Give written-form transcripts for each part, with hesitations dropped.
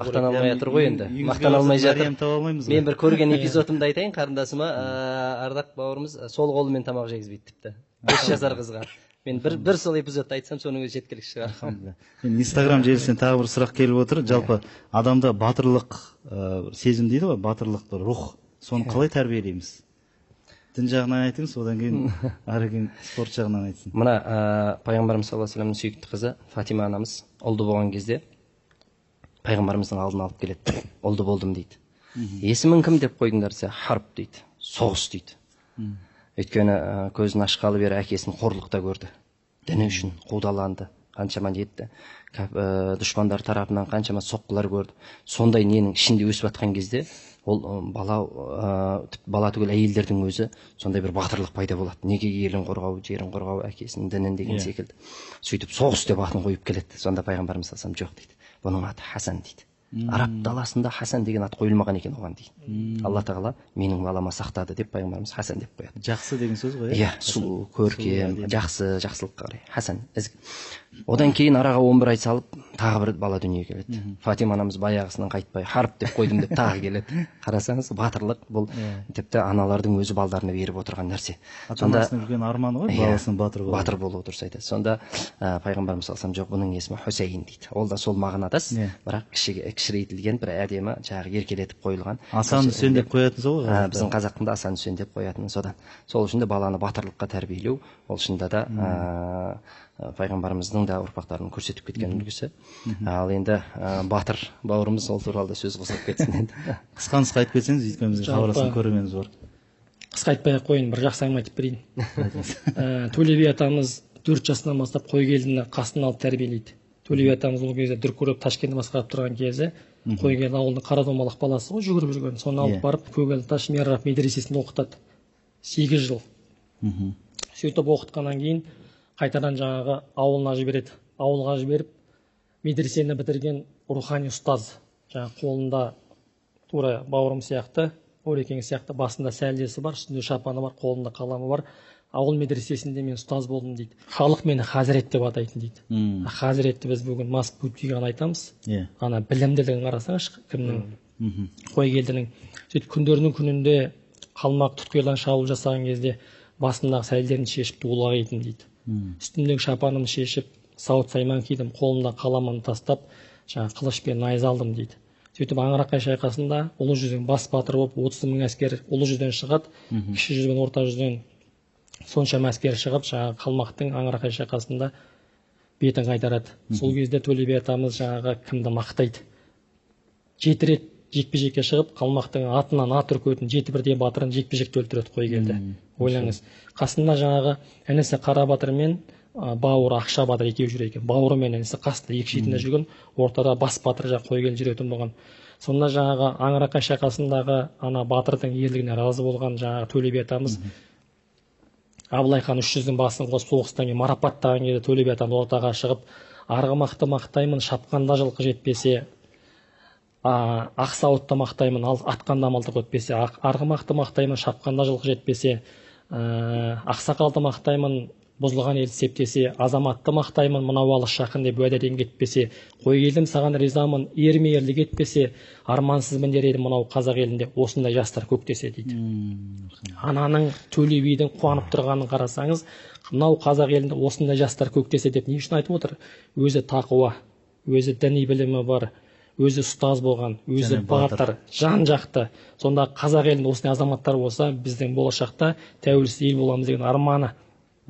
мақтана алмай жатыр ғой енді. Мақтана алмай жатыр. Мен бір көрген эпизодымды айтайын қарындасыма. Ардақ бауырымыз сол қолымен тамақ жегізбейді тіпті. 5 жасар қызға. Мен бір сол эпизодты айтсам, соның өзі жеткілікті шығар. Мен Инстаграм желісінен тағы бір сұрақ келіп отыр. Жалпы адамда батырлық сезім дейді ғой, батырлық рух. Соны қалай тәрбиелейміз? Дін жағынан айтыңыз, одан кейін ары кейін спорт жағынан айтсын. Мына пайғамбарымыз саллаллаху алейхи вассаламның сүйікті қызы Фатима анамыз ұлды болған кезде пайғамбарымыздың алдына алып келеді. Ұлды болдым дейді. Есімің кім деп қойдыңдар десе, Харп дейді. Соғыс дейді. Өйткені көзін ашқалы бері әкесін қорлықта көрді. Діні үшін қудаланды, қаншама жетті. Дұшпандар тарапынан қаншама соққылар көрді. Сондай ненің ішінде өсіп жатқан кезде ол бала түгіл әйелдердің өзі сондай бір батырлық пайда болады. Неге елін қорғау, жерін қорғау, әкесінің дінін деген секілді. Сөйтіп соғыс деп атын қойып келеді. Сонда пайғамбарымыз салсам жоқ дейді. Бұның аты Хасан дейді. Араб даласында Хасан деген ат қойылмаған екен оған дейді. Алла тағала менің балама сақтады деп пайғамбарымыз Хасан деп қояды. Жақсы деген сөз ғой. Иә, сұлу, көркем, жақсы, жақсылыққа қарай. Хасан, ізгі. Одан кейін араға 11 ай салып, тағы бір бала дүниеге келеді. Фатима анамыз баяғысынан қайтпай, Харп деп қойдым деп тағы келеді. Қарасаңыз, батырлық бұл тіпті аналардың өзі балдарына беріп отырған нәрсе. Ата-анасының үлкен арманы ғой, баласының батыр болу дұрыс айтады. Сонда пайғамбарымыз салсам жоқ, бұның есімі Хусейн дейді. Ол да сол мағынадас, бірақ кішірейтілген бір әдемі жағы еркелетіп қойылған. Асан Үсен деп қоятын сол ғой. Біздің қазақтың да Асан Үсен деп қоятын содан. Сол үшін де баланы батырлыққа тәрбиелеу, ол шынында да пайғамбарымыздың да ұрпақтарын көрсетіп кеткен үлгісі. Ал енді батыр бауырымыз ол туралы сөз қосып кетсін енді. Қысқа айтып кетсеңіз, өйткені біздің хабарласқан көрерменіміз бар. Қысқа айтпай-ақ қойын, бір жақсы әңгіме айтып берейін. Төле би атамыз 4 жасынан бастап қойгелдіні қасына алып тәрбиелейді. Төле би атамыз ол кезде Дүркүреп Ташкентті басқарып тұрған кезде қойгелді ауылының қарадомалақ баласы ғой, жүгіріп жүрген. Соны алып барып Көгел Таш Мерраб медресесінде оқытады. 8 жыл. Сөйтіп оқытқаннан кейін қайтадан жаңағы ауылына жібереді. Ауылға жіберіп, медресені бітірген рухани ұстаз. Жаңағы қолында тура бауырым сияқты, Орекең сияқты басында сәлдесі бар, үстінде шапаны бар, қолында қаламы бар. Ауыл медресесінде мен ұстаз болдым дейді. Халық мені Хазірет деп атайтын дейді. Хазіретті біз бүгін мас путиған айтамыз. Ана білімділігін қарасаңыз, кімнің Қойгелдінің. Сөйтіп күндерінің күнінде қалмақ тұтқиылдан шабуыл жасаған кезде басындағы сәлдерін шешіп дуылға кидім дейді. Үстімдегі шапанымды шешіп, сауыт сайман кидім, қолымда қаламын тастап, жаңа қылышпен найза алдым дейді. Сөйтіп Аңырақай шайқасында ұлы жүздің бас батыры болып 30 мың әскер ұлы жүзден шығады, кіші жүз бен орта жүзден соншама әскер шығып, жаңағы қалмақтың Аңырақай шайқасында бетін қайтарады. Сол кезде Төле би атамыз жаңағы кімді мақтайды. 7 рет жекпе-жекке шығып, қалмақтың атынан ат үркетін 7 бірдей батырын жекпе-жекте өлтіреді Қойгелді. Ойлаңыз, қасында жаңағы інісі Қара батыр мен бауыры Ақша батыр екеуі жүр екен. Бауыры мен інісі қасында екі шетінде жүрген, ортада бас батыр жаңағы Қойгелді жүретін болған. Сонда жаңағы Аңырақай шайқасындағы ана батырдың ерлігіне разы болған жаңағы Төле би атамыз Абылай хан 300-дің басын қосып соғыстан кейін марапаттаған кезде Төле би атамыз ортаға шығып, арғымақты мақтаймын, шапқанда жылқы жетпесе, ақсауытты мақтаймын, атқанда мылтық өтпесе, арғымақты мақтаймын, шапқанда жылқы жетпесе, ақсақалды мақтаймын, бұзылған елді септесе, азаматты мақтаймын, мынау алыс жақын деп уәдеден кетпесе, Қойгелдім саған ризамын, ерме ерлік етпесе, армансызбын дер едім мынау қазақ елінде, осындай жастар көктесе дейді. Ананың Төле бидің қуанып тұрғанын қарасаңыз, мынау қазақ елінде осындай жастар көктесе деп не үшін айтып отыр? Өзі тақуа, өзі діни білімі бар, өзі ұстаз болған, өзі батыр, жан жақты. Сонда қазақ елінде осындай азаматтар болса, біздің болашақта тәуелсіз ел боламыз деген арманы.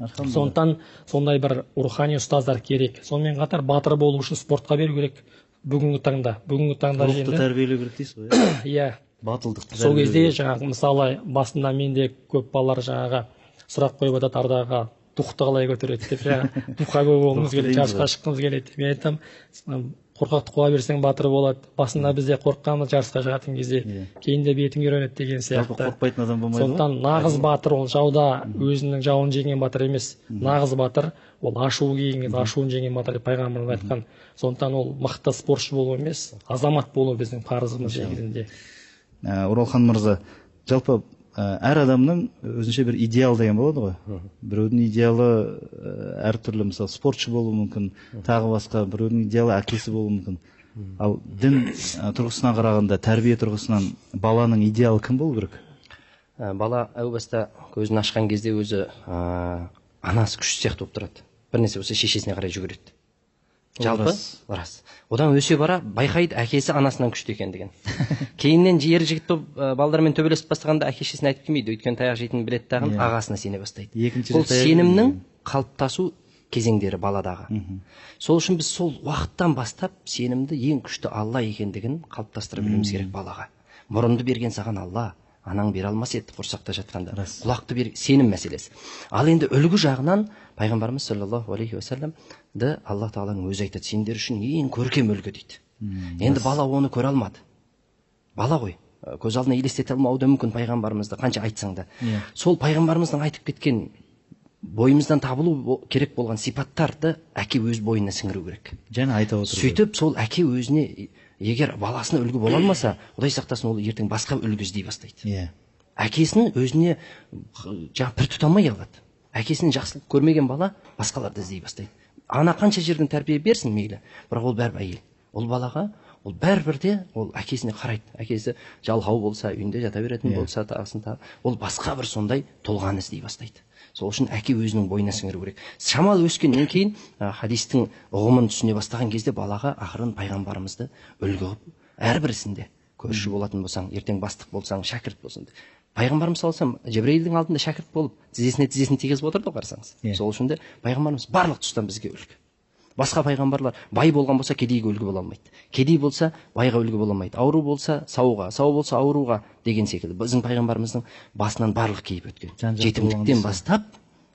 Сондықтан сондай бір рухани ұстаздар керек. Сонымен қатар батыр болу үшін спортқа беру керек. Бүгінгі таңда рухты тәрбиелеу керек дейсіз ғой. Иә. Батылдықты. Сол кезде жаңағы мысалы басында менде көп балалар жаңағы сұрақ қойып жатады, ардаға духты қалай көтереді деп, жаңағы духқа көп болғымыз келеді, жарысқа шыққымыз келеді. Мен айтамын, қорқақты қуа берсең батыр болады. Басында бізде қорыққанымыз жарысқа шығатын кезде, кейінде бетің үйренеді деген сияқты. Қорықпайтын адам болмайды ғой. Сондықтан нағыз батыр ол жауда өзінің жауын жеңген батыр емес. Нағыз батыр ол ашуы келген, ашуын жеңген батыр деп пайғамбарымыз айтқан. Сондықтан ол мықты спортшы болу емес, азамат болу біздің парызымыз негізінде. Оралхан мырза, жалпы әр адамның өзінше бір идеал деген болады ғой. Біреудің идеалы әртүрлі, мысалы спортшы болуы мүмкін, тағы басқа, біреудің идеалы әкесі болуы мүмкін. Ал дін тұрғысынан қарағанда, тәрбие тұрғысынан баланың идеалы кім болу керек? Бала әу баста көзін ашқан кезде өзі анасы күшті сияқты болып тұрады. Бір нәрсе болса шешесіне қарай жүгіреді. Жалпы рас. Одан өсе бара байқайды әкесі анасынан күшті екендігін. Кейіннен ер жігіт балдармен төбелесіп бастағанда әке шешесіне айтып келмейді, өйткені таяқ жейтінін біледі дағы, ағасына сене бастайды. Бұл сенімнің қалыптасу кезеңдері баладағы. Сол үшін біз сол уақыттан бастап сенімді ең күшті Алла екендігін қалыптастыра білуіміз керек балаға. Мұрынды берген саған Алла, анаң бере алмас еді құрсақта жатқанда. Құлақты бер, сенім мәселесі. Ал енді үлгі жағынан пайғамбарымыз саллаллаху алейхи уассаламды Алла тағаланың өзі айтады, сендер үшін ең көркем үлгі дейді. Енді бала оны көре алмады. Бала ғой, көз алдына елестете алмауы да мүмкін пайғамбарымызды қанша айтсаң да. Сол пайғамбарымыздың айтып кеткен бойымыздан табылу керек болған сипаттарды әке өз бойына сіңіру керек. Және айта отыр. Сөйтіп сол әке өзіне, егер баласына үлгі бола алмаса, Құдай сақтасын, ол ертең басқа үлгі іздей бастайды. Әкесін өзіне пір тұта алмай алады. Әкесінен жақсылық көрмеген бала басқаларды іздей бастайды. Ана қанша жерден тәрбие берсін мейлі, бірақ ол бәрібір әйел. Ол балаға ол бәрібірде ол әкесіне қарайды. Әкесі жалқау болса, үйінде жата беретін болса, ол басқа бір сондай тұлғаны іздей бастайды. Сол үшін әке өзінің бойына сіңіру керек. Шамалы өскеннен кейін хадистің ұғымын түсіне бастаған кезде балаға ақырын пайғамбарымызды үлгі қылып, әрбір ісінде көрші болатын болсаң, ертең бастық болсаң, шәкірт болсаң. Пайғамбарымыз салсам, Жебірейілдің алдында шәкірт болып, тізесіне тигізіп отырды қарсаңыз. Сол үшін де пайғамбарымыз барлық тұстан бізге үлгі. Басқа пайғамбарлар бай болған болса кедейге үлгі бола алмайды. Кедей болса байға үлгі бола алмайды. Ауру болса сауға, сау болса ауруға деген секілді. Біздің пайғамбарымыздың басынан барлық кейіп өткен. Жетімдіктен бастап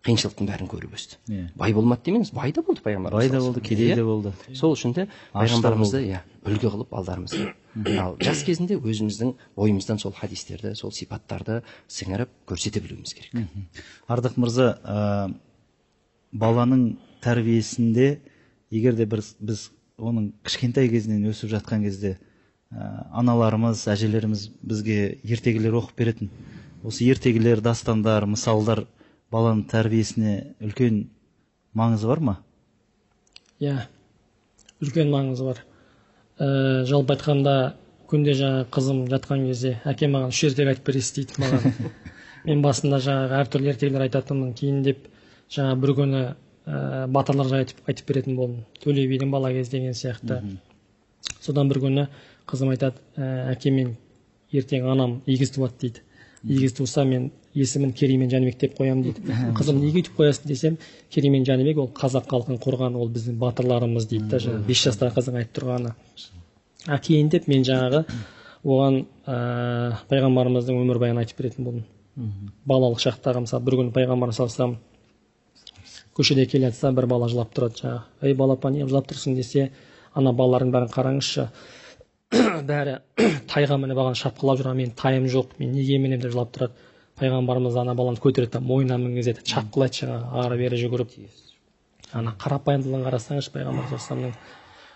қиыншылықтың бәрін көріп өсті. Бай болмады демеңіз, бай да болды пайғамбарымыз. Бай да болды, кедей де болды. Сол үшін де пайғамбарымызды үлгі қылып алдарымызды. Ал жас кезінде өзіміздің бойымыздан сол хадистерді, сол сипаттарды сіңіріп көрсете білуіміз керек. Ардақ мырза, баланың тәрбиесінде егер де біз оның кішкентай кезінен өсіп жатқан кезде аналарымыз, әжелеріміз бізге ертегілер оқып беретін. Осы ертегілер, дастандар, мысалдар баланың тәрбиесіне үлкен маңызы бар ма? Үлкен маңызы бар. Жалпы айтқанда күнде жаңа қызым жатқан кезде әке маған 3 ертегі айтып бересіз дейді маған. Мен басында жаңағы әртүрлі ертегілер айтатынмын, кейін деп жаңа бір күні батырлар жайлы айтып беретін болдым. Төле бидің бала кезі деген сияқты. Содан бір күні қызым айтады, әке мен ертең анам егіз туады дейді. Егіз туса мен есімін Кереймен Жәнібек деп қоямын дейді. Қызым неге өйтіп қоясың десем, Кереймен Жәнібек ол қазақ халқын қорған, ол біздің батырларымыз дейді да, жаңағы 5 жастағы қыздың айтып тұрғаны. Кейін деп мен жаңағы оған пайғамбарымыздың өмірбаянын айтып беретін болдым. Балалық шақтағы мысалы бір күні пайғамбарымыз салсам көшеде келе жатса бір бала жылап тұрады жаңағы. Ей балапан, неғып жылап тұрсың десе, ана балалардың бәрін қараңызшы. Бәрі тайға мініп алған шапқылап жүрген, мен тайым жоқ, мен неге мінемін деп жылап тұрады. Пайғамбарымыз ана баланы көтереді, мойнына мінгізеді, шапқылайды жаңағы ары бері жүгіріп. Ана қарапайымдылығын қарасаңызшы пайғамбар.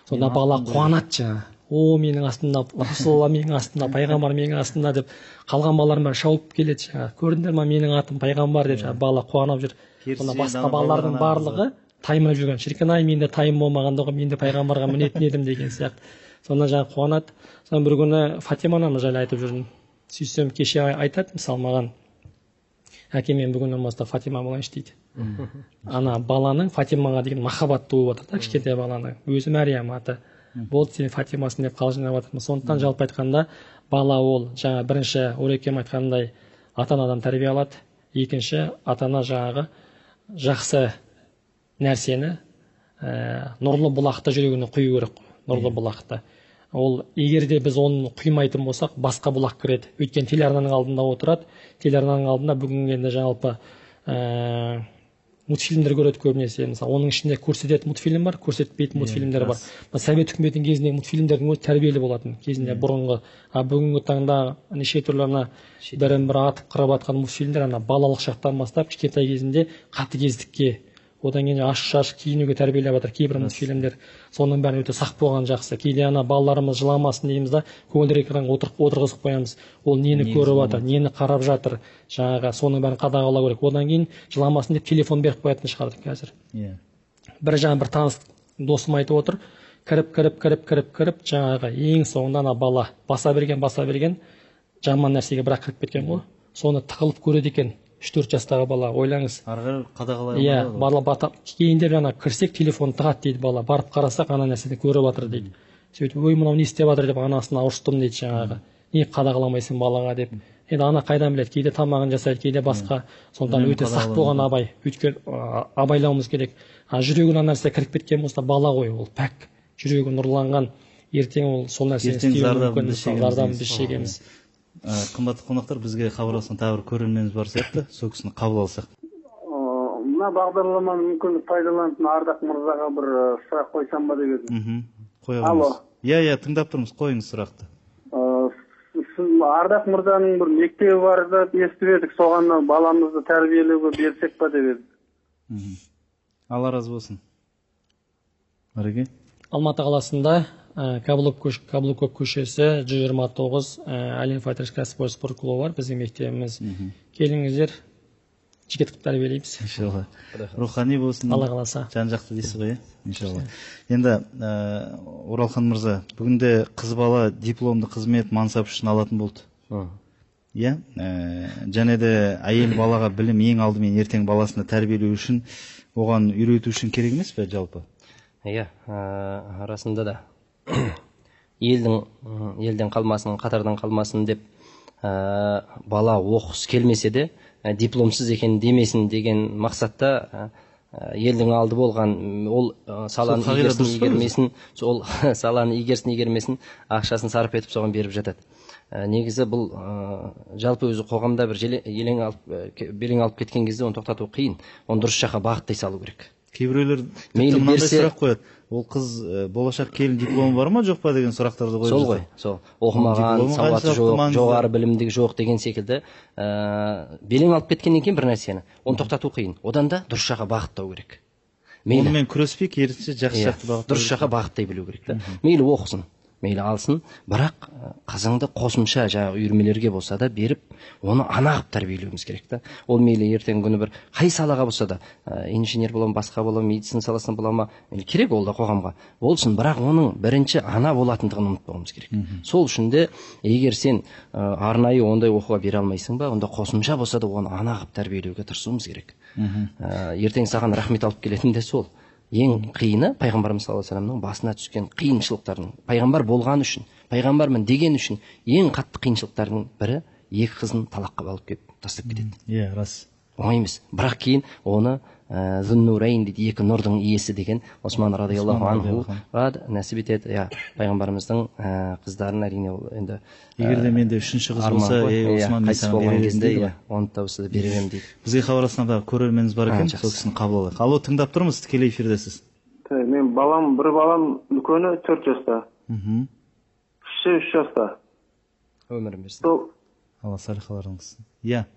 Сонда бала қуанады жаңағы. О, менің астымда, Расулалла менің астымда, пайғамбар менің астымда деп қалған балалардың бәрі шауып келеді жаңағы. Көрдіңдер ме менің атым пайғамбар деп жаңағы бала қуанып жүр. Сонда басқа балалардың барлығы таймынып жүрген. Шіркін-ай, мен де тайым болмағанда ғой, мен де пайғамбарға мінетін едім деген сияқты. Сонда жаңағы қуанады. Сонда бір күні Фатима анамыз жайлы айтып жүрдім. Сөйтсем кеше айтады мысалы маған, әке мен бүгіннен бастап Фатима болайыншы дейді. Ана баланың Фатимаға деген махаббат туып отыр да, кішкентай баланың. Өзі Мәриям аты. Болды сен Фатимасың деп қалжыңдап жатырмын. Сондықтан жалпы айтқанда бала ол жаңа бірінші Орекем айтқандай ата-анадан тәрбие алады. Екінші ата-ана жаңағы жақсы нәрсені нұрлы бұлақты жүрегіне құю керек. Нұрлы бұлақты. Ол егер де біз оны құймайтын болсақ, басқа бұлақ кіреді. Өйткені телеарнаның алдында отырады. Телеарнаның алдында бүгінгі енді жалпы мультфильмдер көреді көбінесе. Мысалы, оның ішінде көрсететін мультфильм бар, көрсетпейтін мультфильмдер бар. Совет үкіметінің кезіндегі мультфильмдердің өзі тәрбиелі болатын. Кезінде бұрынғы, бүгінгі таңда неше түрлі бірін-бірі атып қырып атқан мультфильмдер балалық шақтан бастап кішкентай кезінде қатыгездікке, одан кейін ашық-шашық киінуге тәрбиелеп жатыр кейбір мультфильмдер. Соның бәрін өте сақ болған жақсы. Кейде балаларымыз жыламасын дейміз да, көңілдірек экранға отырғызып қоямыз. Ол нені көріп жатыр, нені қарап жатыр, жаңағы соның бәрін қадағалау керек. Одан кейін жыламасын деп телефон беріп қоятын шығарды қазір. Бір таныс досым айтып отыр, кіріп жаңағы ең соңында ана бала баса берген жаман нәрсеге бірақ кіріп кеткен ғой, соны тығылып көреді екен 3-4 жастағы бала. Ойлаңыз, ары қарай қадағалай иә, алмайды ғой. бала бата кейінде жаңа кірсек телефон тығады дейді бала, барып қарасақ ана нәрсені көріп жатыр дейді. Сөйтіп ой мынау не істеп жатыр деп анасына ұрыстым дейді жаңағы, не қадағаламайсың балаға деп. Енді ана қайдан біледі, кейде тамағын жасайды, кейде басқа. Сондықтан өте сақ болған абай, өйткені абайлауымыз керек. Жүрегіне нәрсе кіріп кеткен болса бала ғой, ол пәк, жүрегі нұрланған, ертең ол сол нәрсені істеуі мүмкін, зардабын біз шегеміз. Қымбатты қонақтар, бізге хабарласқан тағы бір көрерменіміз бар сияқты, сол кісіні қабыл алсақ. Мына бағдарламаны мүмкіндік пайдаланып Ардақ мырзаға бір сұрақ қойсам ба деп едім. Қоя қойыңыз. Иә, тыңдап тұрмыз, қойыңыз сұрақты. Ардақ мырзаның бір мектебі бар деп естіп едік, соған баламызды тәрбиелеуге берсек па деп едік. Алла разы болсын. Мәреге? Алматы қаласында Каблуков көшесі 129 Әлем Файтерс кәсіпқой спорт клубы бар, біздің мектебіміз. Келіңіздер, жігіт қып тәрбиелейміз. Иншалла. Рухани болсын. Алла қаласа. Жан-жақты дейсіз ғой, иншалла. Енді Оралхан мырза, бүгінде қыз бала дипломды қызмет мансап үшін алатын болды. Иә, және де әйел балаға білім ең алдымен ертең баласына тәрбиелеу үшін, оған үйрету үшін керек емес пе жалпы? Иә, арасында да елден қалмасын, қатардан қалмасын деп бала оқыс келмесе де дипломсыз екен демесін деген мақсатта елдің алды болған ол саланы игермесін, ол саланы игермесін, ақшасын сарп етіп соған беріп жатады. Негізі бұл жалпы өзі қоғамда бір белең алып кеткен кезде оны тоқтату қиын, оны дұрыс жаққа бағыттай салу керек. Кейбіреулер тіпті мынандай сұрақ қояды, ол қыз болашақ келін дипломы бар ма жоқ па деген сұрақтарды қойып жатыр. Сол ғой, сол оқымаған, сауаты жоқ, жоғары білімдігі жоқ деген секілді белең алып кеткеннен кейін бір нәрсені оны тоқтату қиын, одан да дұрыс жаққа бағыттау керек. Онымен күреспей, керісінше жақсы жақты бағыттау. Дұрыс жаққа бағыттай білу керек. Мейлі оқысын, мейлі алсын, бірақ қызыңды қосымша жаңағы үйірмелерге болса да беріп, оны анағып тәрбиелеуіміз керек та. Ол мейлі ертеңгі күні бір қай салаға болса да, инженер бола ма, басқа бола ма, медицина саласында бола ма, керек ол да қоғамға болсын, бірақ оның бірінші ана болатындығын ұмытпауымыз керек. Сол үшін де егер сен арнайы ондай оқуға бере алмайсың ба, онда қосымша болса да оны анағып тәрбиелеуге тырысуымыз керек. Ертең саған рахмет алып келетін де сол. Ең қиыны пайғамбарымыз саллаллаху алейхи вассаламның басына түскен қиыншылықтардың, пайғамбар болған үшін, пайғамбармын деген үшін ең қатты қиыншылықтардың бірі екі қызын талаққа алып келіп тастап кетеді. Иә, рас. Оңай емес. Бірақ кейін оны Зуннурайн дейді, екі нұрдың иесі деген Осман радиаллаху анхуға нәсіп етеді. Иә, пайғамбарымыздың қыздарын әрине ол енді егер де менде үшінші қыз болса, Осман қайтыс болған кезде оны тауысты беремін дейді. Бізге хабарласқанда қорерменіміз бар екен, сол кісіні қабыл алайық. Алло, тыңдап тұрмыз, тікелей эфирдесіз. Мен бір балам үлкені 4 жаста. Кіші 3 жаста. Өмірін берсін. Алла салихаларын қылсын. Иә.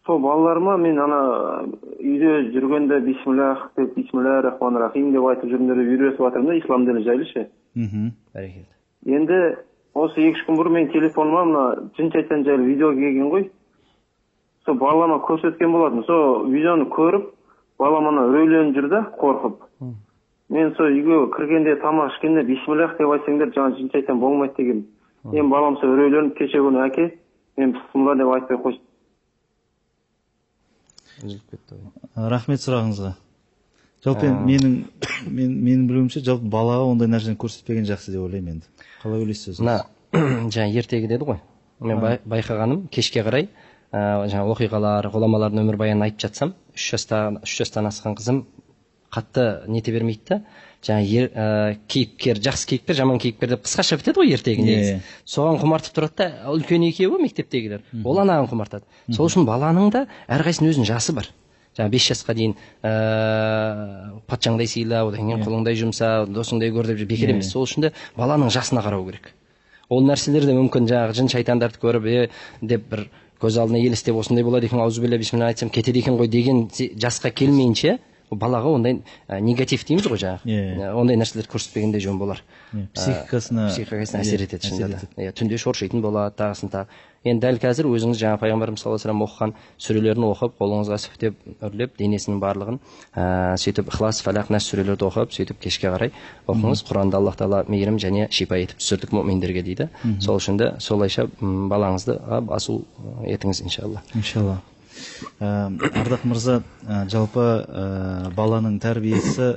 Сол балаларыма мен ана үйде жүргенде бисмиллах деп, бисмиллахи рахмани рахим деп айтып жүргендерді үйретіп жатырмын да, ислам діні жайлы ше. Бәрекелді. Енді осы 2-3 күн бұрын мен телефоныма мына жын шайтан жайлы видео келген ғой. Сол балама көрсеткен болатын. Сол видеоны көріп, балам ана үрейленіп жүр да, қорқып. Мен сол үйге кіргенде тамақ ішкенде бисмиллах деп айтсаңдар, жаңа жын шайтан болмайды деген. Мен балам сол үрейленіп кеше күні әке, мен бисмилла деп айтпай қойсын. Рахмет сұрағыңызға. Жалпы менің білуімше жалпы балаға ондай нәрсені көрсетпеген жақсы деп ойлаймын енді. Қалай ойлайсыз? Жаңа ертегі деді ғой. Мен байқағаным кешке қарай жаңа оқиғалар, ғұламалардың өмірбаянын айтып жатсам, 3 жастан асқан қызым қатты нете бермейді да. Жаңа кейіпкер, жақсы кейіпкер, жаман кейіпкер деп қысқаша бітеді ғой ертегі. Соған құмартып тұрады да, үлкен екеуі мектептегілер. Ол анаған құмартады. Сол үшін баланың да әрқайсының өзінің жасы бар. Жаңа 5 жасқа дейін патшаңдай сыйла, одан кейін құлыңдай жұмса, досыңдай көр деп бекер емес. Сол үшін де баланың жасына қарау керек. Ол нәрселерде мүмкін жаңағы жын шайтандарды көріп, деп бір көз алдына елестеп осындай болады екен, аузубилля бисмилля айтсам кетеді екен ғой деген жасқа келмейінше балаға ондай негатив дейміз ғой жаңағы, ондай нәрселер көрсетпегенде жөн болар. Психикасына әсер етеді шынында да. Түнде шоршитын болады, тағысын тағы. Енді дәл қазір өзіңіз жаңа пайғамбарымыз саллаллаху алейхи вассалам оқыған сүрелерін оқып, қолыңызға сүфтеп үрлеп, денесінің барлығын сөйтіп Ихлас, Фалақ, Нас сүрелерді оқып, сөйтіп кешке қарай оқыңыз. Құранды Аллах тағала мейірім және шипа етіп түсірдік мүминдерге дейді. Сол үшін де солайша балаңызды асу етіңіз иншалла. Иншалла. Ардақ мырза, жалпы баланың тәрбиесі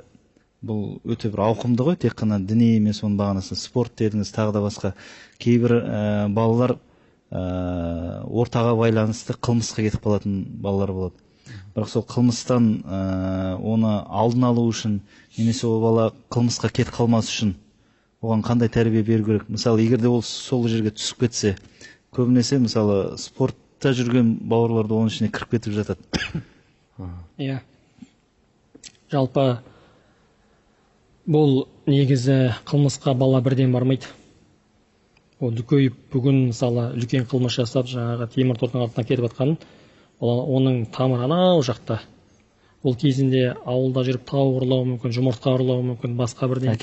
бұл өте бір ауқымды ғой, тек қана діни емес, оның бағанасы спорт дедіңіз, тағы да басқа. Кейбір балалар ортаға байланысты қылмысқа кетіп қалатын балалар болады. Бірақ сол қылмыстан оны алдын алу үшін, немесе ол бала қылмысқа кетіп қалмас үшін оған қандай тәрбие беру керек? Мысалы, егер де ол сол жерге түсіп кетсе, көбінесе мысалы спортта жүрген бауырларды оның ішіне кіріп кетіп жатады. Иә. Жалпы бұл негізі қылмысқа бала бірден бармайды. Ол үлкейіп, бүгін мысалы үлкен қылмыс жасап, жаңағы темір тордың артына кетіп жатқанын, оның тамыры анау жақта. Ол кезінде ауылда жүріп тау ұрлауы мүмкін, жұмыртқа ұрлауы мүмкін, басқа бірден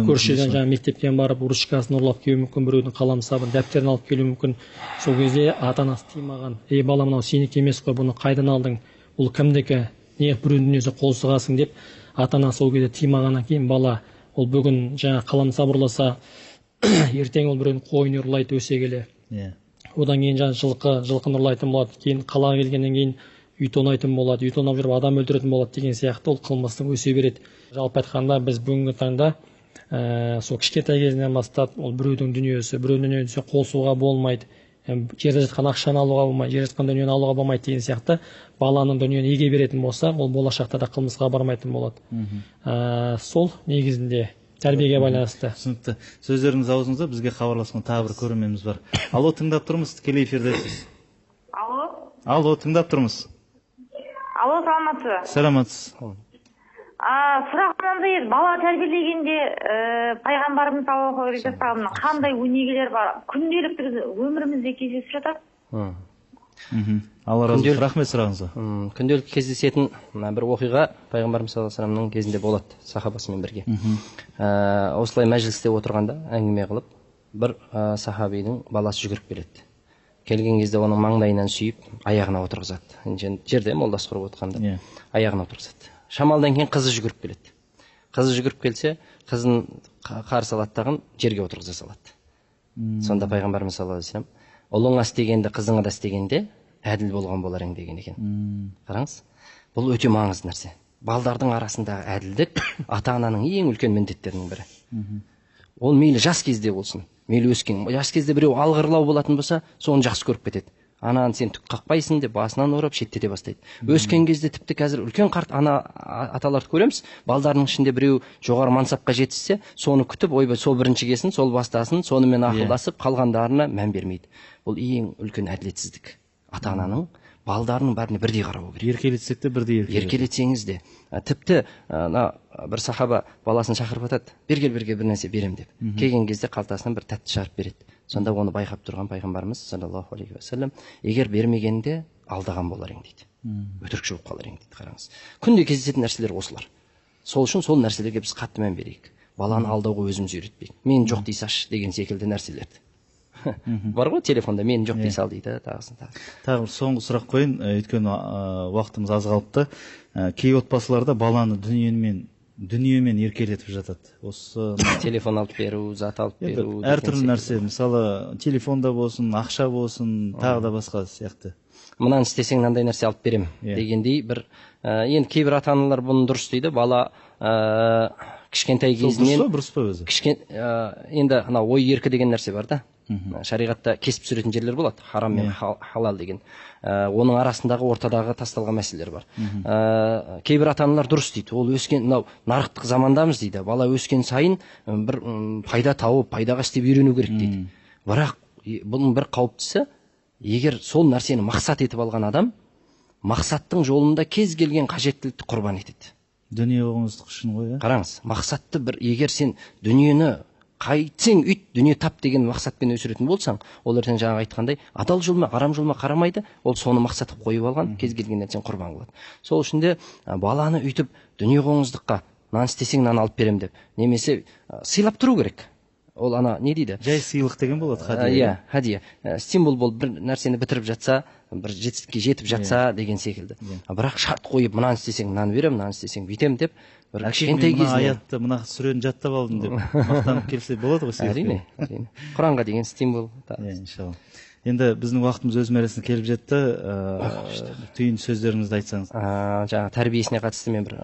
көршіден жаңа мектептен барып ручкасын ұрлап келуі мүмкін, біреудің қаламсабын, дәптерін алып келуі мүмкін. Сол кезде ата-анасы тыймаған. Ей бала, мынау сенікі емес қой, бұны қайдан алдың? Бұл кімдікі? Неғып біреудің дүниесіне қол сұғасың деп ата-ана сол кезде тыймағаннан кейін бала ол бүгін жаңа қаламсап ұрласа, ертең ол біреудің қойын ұрлайды өсе келе. Одан кейін жаңа жылқыны ұрлайтын болады, кейін қалаға келгеннен кейін үй тонайтын болады, үй тонап жүріп адам өлтіретін болады деген сияқты ол қылмыстың өсе береді. Жалпы айтқанда біз бүгінгі таңда сол кішкентай кезінен бастап ол біреудің дүниесі, біреудің дүниесіне қол сұғуға болмайды, жерде жатқан ақшаны алуға болмайды, жерде жатқан дүниені алуға болмайды деген сияқты баланың дүниені еге беретін болса, ол болашақта да қылмысқа бармайтын болады. Сол негізінде тәрбиеге байланысты. Түсінікті. Сөздеріңіз аузыңызда, бізге хабарласқан тағы бір көрерменіміз бар. Алло, тыңдап тұрмыз, тікелей эфирдесіз. Алло, тыңдап тұрмыз. Алло, саламатсыз. Саламатсыз. Сұрақ мынандай еді, бала тәрбиелегенде пайғамбарымыз саллаллаху алейхи вассаламның қандай өнегелер бар? Күнделікті өмірімізде кездесіп жатады. Алла разы болсын. Рахмет сұрағыңызға. Күнделікті кездесетін бір оқиға пайғамбарымыз саллаллаху алейхи вассаламның кезінде болады, сахабасымен бірге. Осылай мәжілісте отырғанда әңгіме қылып, бір сахабидің баласы жүгіріп келеді. Келген кезде оның маңдайынан сүйіп, аяғына отырғызады. Жерде молдас құрып отырғанда аяғына отырғызады. Шамалдан кейін қызы жүгіріп келеді. Қызы жүгіріп келсе, қызын қарсы алады дағы жерге отырғыза салады. Сонда пайғамбарымыз саллаллаху алейхи вассалам ұлыңа істегенді қызыңа да істегенде әділ болған болар ең деген екен. Қараңыз, бұл өте маңызды нәрсе. Балдардың арасындағы әділдік ата-ананың ең үлкен міндеттерінің бірі. Ол мейлі жас кезде болсын, мейлі өскен. Жас кезде біреу алғырлау болатын болса, соны жақсы көріп кетеді. Ананы сен түк қақпайсың деп басынан орап шеттете бастайды. Өскен кезде тіпті қазір үлкен қарт аталарды көреміз, балдарының ішінде біреу жоғары мансапқа жетсе, соны күтіп, ойбай сол бірінші келсін, сол бастасын, сонымен ақылдасып, қалғандарына мән бермейді. Бұл ең үлкен әділетсіздік. Ата-ананың балдарының бәріне бірдей қарау керек. Еркелетсек те бірдей еркелетсеңіз де. Тіпті бір сахаба баласын шақырып атады, бергел бір нәрсе берем деп. Келген кезде қалтасынан бір тәтті шығарып береді. Сонда оны байқап тұрған пайғамбарымыз саллаллаху алейхи вассалам, егер бермегенде алдаған болар ең дейді. Өтірікші болып қалар ең дейді. Қараңыз. Күнде кездесетін нәрселер осылар. Сол үшін сол нәрселерге біз қатты мән берейік. Баланы алдауға өзіміз үйретпейік. Мен жоқ дей салшы деген секілді нәрселерді. Бар ғой телефонда мен жоқ дей сал дейді, тағысын тағы. Тағы бір соңғы сұрақ қойын, өйткені уақытымыз аз қалыпты. Кей отбасыларда баланы дүниемен еркелетіп жатады. Осы телефон алып беру, зат алып беру, әртүрлі нәрсе, мысалы телефонда болсын, ақша болсын, тағы да басқа сияқты. Мынаны істесең мынандай нәрсе алып берем дегендей бір енді кейбір ата-аналар бұны дұрыс дейді. Бала кішкентай кезінен дұрыс па өзі? Енді анау ой еркі деген нәрсе бар да. Шариғатта кесіп түсіретін жерлер болады, харам мен халал деген. Оның арасындағы ортадағы тасталған мәселелер бар. Кейбір ата-аналар дұрыс дейді. Ол өскен, мынау нарықтық замандамыз дейді. Бала өскен сайын бір пайда тауып, пайдаға істеп үйрену керек дейді. Бірақ бұның бір қауіптісі, егер сол нәрсені мақсат етіп алған адам, мақсаттың жолында кез келген қажеттілікті құрбан етеді. Дүние оңыздық үшін ғой. Қараңыз, мақсатты бір, егер сен дүниені қайтсең үйт, дүние тап деген мақсатпен өсіретін болсаң, ол ертең жаңағы айтқандай адал жол ма, арам жол ма қарамайды, ол соны мақсат қылып қойып алған, кез келген нәрсені құрбан қылады. Сол үшін де баланы үйтіп дүние қоңыздыққа нан істесең нан алып берем деп, немесе сыйлап тұру керек. Ол ана не дейді? Жай сыйлық деген болады, хадия. Иә, хадия. Стимул болып бір нәрсені бітіріп жатса, бір жетістікке жетіп жатса деген секілді. Бірақ шарт қойып, мынаны істесең нан берем, мынаны істесең бүйтем деп, бір кішкентай кезінде кезінен аятты, мына сүрені жаттап алдым деп мақтанып келсе болады ғой сыйлық. Әрине. Құранға деген стимул. Иншалла. Енді біздің уақытымыз өз мәресіне келіп жетті. Түйін сөздеріңізді айтсаңыз. Жаңа тәрбиесіне қатысты мен бір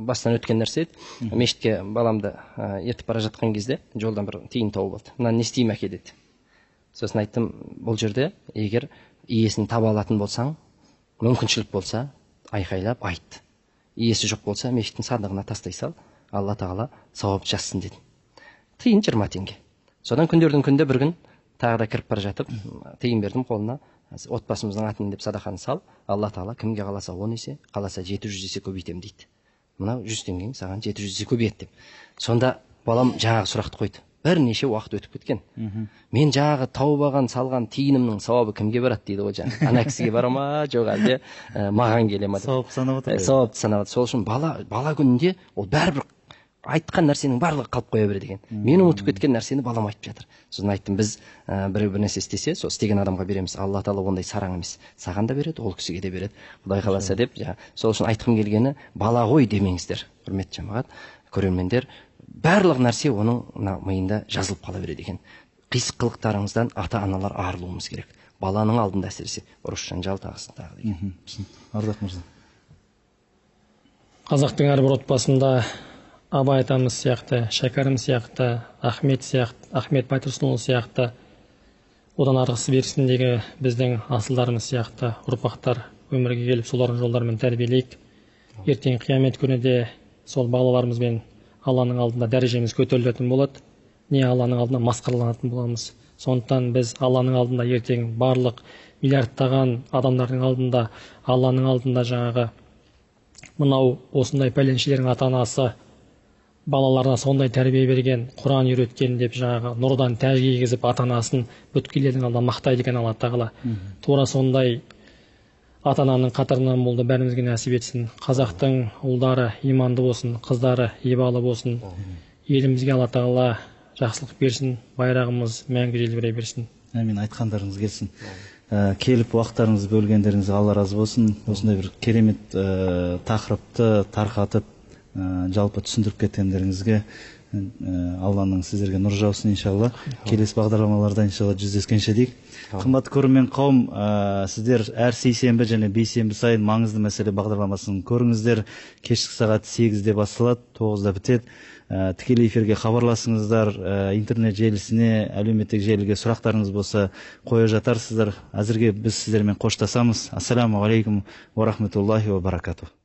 бастан өткен нәрсе еді. Мешітке баламды ертіп бара жатқан кезде жолдан бір тиын тауып алды. Мынаны не істеймін әке деді. Сосын айттым, бұл жерде егер иесін таба алатын болсаң, мүмкіншілік болса, айқайлап айт. Иесі жоқ болса, мешіттің сандығына тастай сал, Алла тағала сауап жазсын деді. Тиын 20 теңге. Содан күндердің күнде бір күн тағы да кіріп бара жатып, тиын бердім қолына, отбасымыздың атынан деп садақаны сал, Алла тағала кімге қаласа 10 есе, қаласа 700 есе көбейтем дейді. Мынау 100 теңгең саған 700 есе көбейеді деп. Сонда балам жаңағы сұрақты қойды. Бірнеше уақыт өтіп кеткен. Мен жаңағы тауып алған салған тиынымның сауабы кімге барады дейді ғой жаңа. Ана кісіге бара ма, жоқ әлде маған келе ма деп. Сауапты санап отыр. Сауапты санап отыр. Сол үшін бала күнінде ол бәрібір айтқан нәрсенің барлығы қалып қоя береді екен. Мен ұмытып кеткен нәрсені балам айтып жатыр. Сосын айттым, біз бір нәрсе істесе, сол істеген адамға береміз. Алла тағала ондай сараң емес. Саған да береді, ол кісіге де береді. Құдай қаласа деп, сол үшін айтқым келгені, бала ғой демеңіздер, құрметті жамағат, көрермендер. Барлық нәрсе оның миында жазылып қала береді екен. Қисық қылықтарыңыздан ата-аналар арылуымыз керек. Баланың алдында әсіресе ұрыс жанжал тағысын тағы деген. Ардақ мырза. Қазақтың әрбір отбасында Абай атамыз сияқты, Шәкәрім сияқты, Ахмет Байтұрсынұлы сияқты, одан арғысы берісіндегі біздің асылдарымыз сияқты ұрпақтар өмірге келіп, солардың жолдарымен тәрбиелейік. Ертең қиямет күнінде сол балаларымызбен Алланың алдында дәрежеміз көтерілетін болады, не Алланың алдында масқараланатын боламыз. Сондықтан біз Алланың алдында ертең барлық миллиардтаған адамдардың алдында, Алланың алдында жаңағы мынау осындай пәленшелердің ата-анасы балаларына сондай тәрбие берген, Құран үйреткен деп жаңағы нұрдан тәж кигізіп ата-анасын бүткілердің алдында мақтайды екен Алла тағала. Тура сондай ата-ананың қатарынан болды, бәрімізге нәсіп етсін. Қазақтың ұлдары иманды болсын, қыздары ибалы болсын. Елімізге Алла тағала жақсылық берсін, байрағымыз мәңгі желбірей берсін. Әмин, айтқандарыңыз келсін. Келіп уақыттарыңызды бөлгендеріңізге Алла разы болсын. Осындай бір керемет тақырыпты тарқатып жалпы түсіндіріп кеткендеріңізге Алланың сіздерге нұр жаусын иншалла. Келесі бағдарламаларда иншалла жүздескенше дейік. Қымбатты көрермен қауым, сіздер әр сейсенбі және бейсенбі сайын маңызды мәселе бағдарламасын көріңіздер. Кешкі сағат 8-де басталады, 9-да бітеді. Тікелей эфирге хабарласыңыздар, интернет желісіне, әлеуметтік желіге сұрақтарыңыз болса қоя жатарсыздар. Әзірге біз сіздермен қоштасамыз. Ассаламу алейкум ва рахметуллахи ва баракатух.